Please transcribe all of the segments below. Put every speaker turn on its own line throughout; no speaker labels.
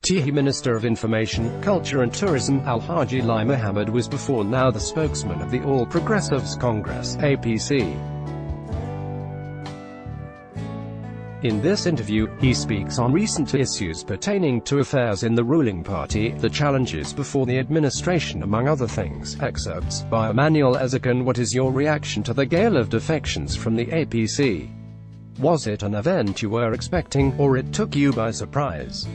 FTI Minister of Information, Culture and Tourism, Alhaji Lai Mohammed was before now the spokesman of the All Progressives Congress, APC. In this interview, he speaks on recent issues pertaining to affairs in the ruling party, the challenges before the administration among other things. Excerpts by Emmanuel Ezekan. What is your reaction to the gale of defections from the APC? Was it an event you were expecting, or it took you by surprise?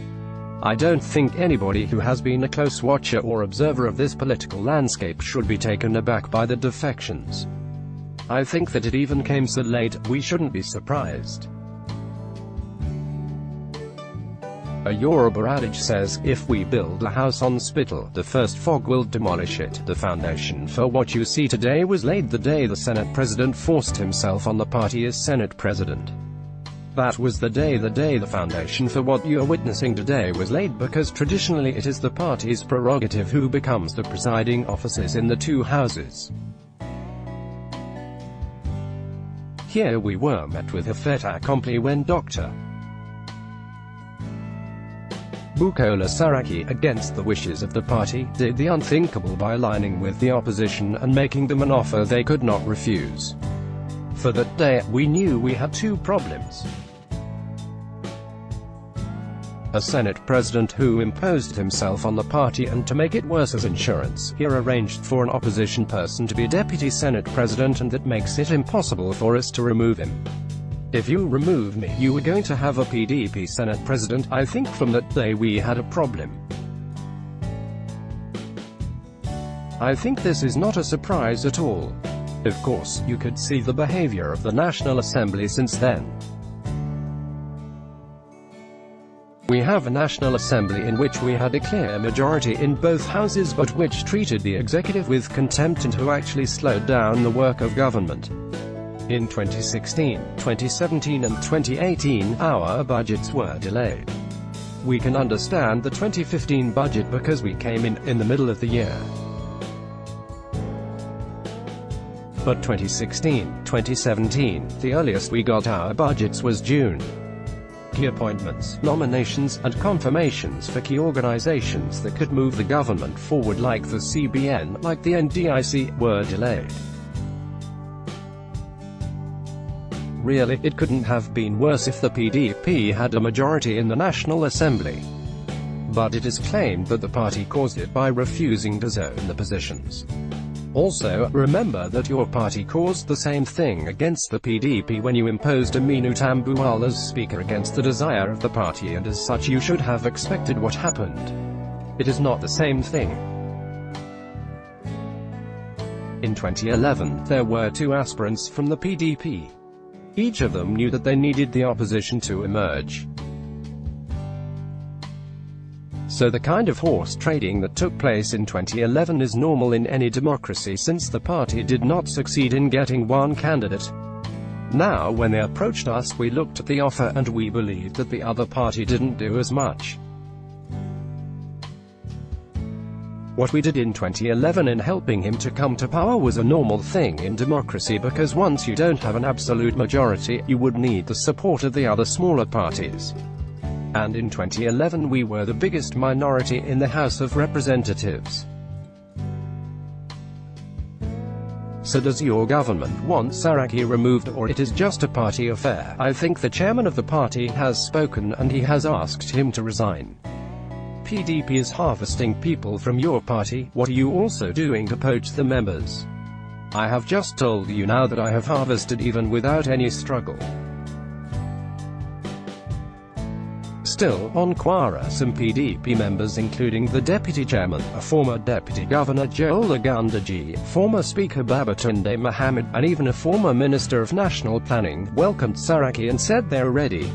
I don't think anybody who has been a close watcher or observer of this political landscape should be taken aback by the defections. I think that it even came so late, we shouldn't be surprised. A Yoruba adage says, if we build a house on spittle, the first fog will demolish it. The foundation for what you see today was laid the day the Senate President forced himself on the party as Senate President. That was the day the foundation for what you are witnessing today was laid, because traditionally it is the party's prerogative who becomes the presiding officers in the two houses. Here we were met with a fait accompli when Dr. Bukola Saraki, against the wishes of the party, did the unthinkable by aligning with the opposition and making them an offer they could not refuse. For that day, we knew we had two problems. A Senate President who imposed himself on the party, and to make it worse as insurance, he arranged for an opposition person to be Deputy Senate President, and that makes it impossible for us to remove him. If you remove me, you were going to have a PDP Senate President. I think from that day we had a problem. I think this is not a surprise at all. Of course, you could see the behavior of the National Assembly since then. We have a National Assembly in which we had a clear majority in both houses, but which treated the executive with contempt and who actually slowed down the work of government. In 2016, 2017 and 2018, our budgets were delayed. We can understand the 2015 budget because we came in the middle of the year. But 2016, 2017, the earliest we got our budgets was June. Key appointments, nominations, and confirmations for key organizations that could move the government forward, like the CBN, like the NDIC, were delayed. Really, it couldn't have been worse if the PDP had a majority in the National Assembly. But it is claimed that the party caused it by refusing to zone the positions. Also, remember that your party caused the same thing against the PDP when you imposed Aminu Tambuwal as Speaker against the desire of the party, and as such you should have expected what happened. It is not the same thing. In 2011, there were two aspirants from the PDP. Each of them knew that they needed the opposition to emerge. So the kind of horse trading that took place in 2011 is normal in any democracy, since the party did not succeed in getting one candidate. Now when they approached us, we looked at the offer and we believed that the other party didn't do as much. What we did in 2011 in helping him to come to power was a normal thing in democracy, because once you don't have an absolute majority, you would need the support of the other smaller parties. And in 2011 we were the biggest minority in the House of Representatives. So does your government want Saraki removed, or it is just a party affair? I think the chairman of the party has spoken and he has asked him to resign. PDP is harvesting people from your party. What are you also doing to poach the members? I have just told you now that I have harvested even without any struggle. Still, on Kwara, some PDP members including the deputy chairman, a former deputy governor Joel Agundaji, former speaker Babatunde Mohammed, and even a former minister of national planning, welcomed Saraki and said they're ready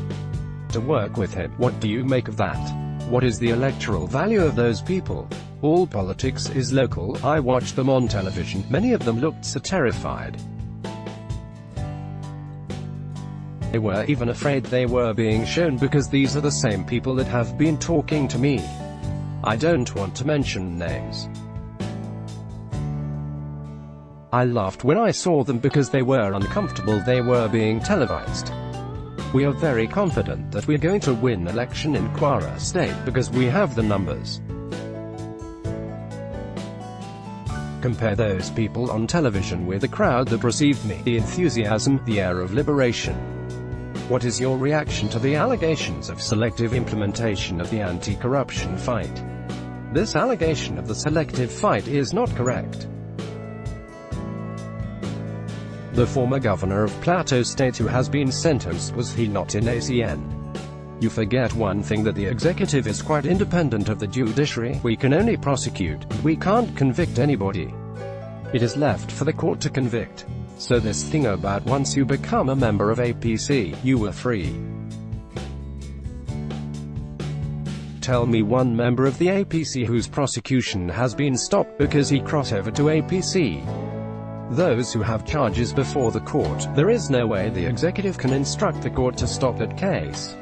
to work with him. What do you make of that? What is the electoral value of those people? All politics is local. I watched them on television. Many of them looked so terrified. They were even afraid they were being shown, because these are the same people that have been talking to me. I don't want to mention names. I laughed when I saw them because they were uncomfortable. They were being televised. We are very confident that we're going to win election in Kwara State because we have the numbers. Compare those people on television with the crowd that received me, the enthusiasm, the air of liberation. What is your reaction to the allegations of selective implementation of the anti-corruption fight? This allegation of the selective fight is not correct. The former governor of Plateau State who has been sentenced, was he not in ACN? You forget one thing, that the executive is quite independent of the judiciary. We can only prosecute, we can't convict anybody. It is left for the court to convict. So this thing about once you become a member of APC, you are free. Tell me one member of the APC whose prosecution has been stopped because he crossed over to APC. Those who have charges before the court, there is no way the executive can instruct the court to stop that case.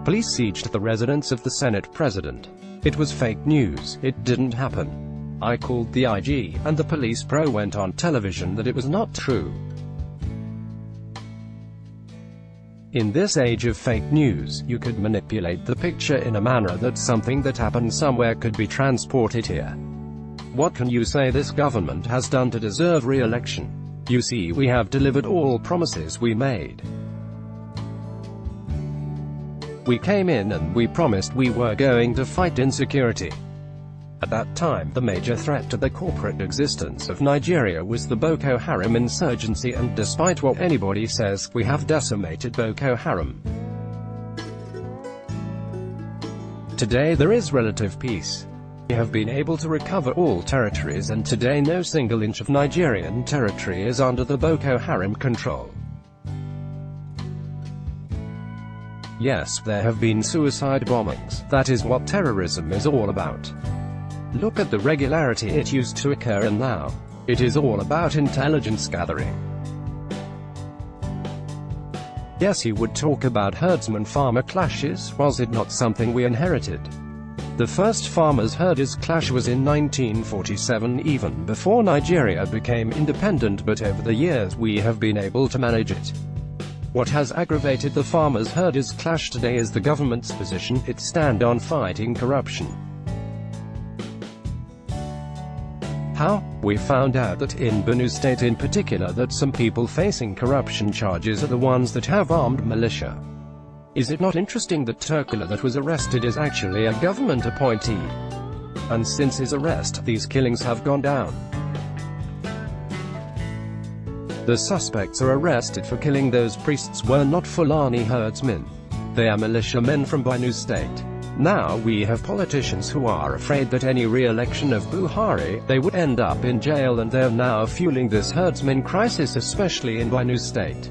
Police sieged the residence of the Senate President. It was fake news, it didn't happen. I called the IG, and the police pro went on television that it was not true. In this age of fake news, you could manipulate the picture in a manner that something that happened somewhere could be transported here. What can you say this government has done to deserve re-election? You see, we have delivered all promises we made. We came in and we promised we were going to fight insecurity. At that time, the major threat to the corporate existence of Nigeria was the Boko Haram insurgency, and despite what anybody says, we have decimated Boko Haram. Today there is relative peace. We have been able to recover all territories, and today no single inch of Nigerian territory is under the Boko Haram control. Yes, there have been suicide bombings. That is what terrorism is all about. Look at the regularity it used to occur, and now it is all about intelligence gathering. Yes, he would talk about herdsman-farmer clashes. Was it not something we inherited? The first farmers-herders clash was in 1947, even before Nigeria became independent, but over the years we have been able to manage it. What has aggravated the farmers-herders clash today is the government's position, its stand on fighting corruption. How? We found out that in Benue State in particular, that some people facing corruption charges are the ones that have armed militia. Is it not interesting that Turkula that was arrested is actually a government appointee? And since his arrest, these killings have gone down. The suspects are arrested for killing those priests were not Fulani herdsmen. They are militiamen from Benue State. Now we have politicians who are afraid that any re-election of Buhari, they would end up in jail, and they're now fueling this herdsman crisis, especially in Benue State.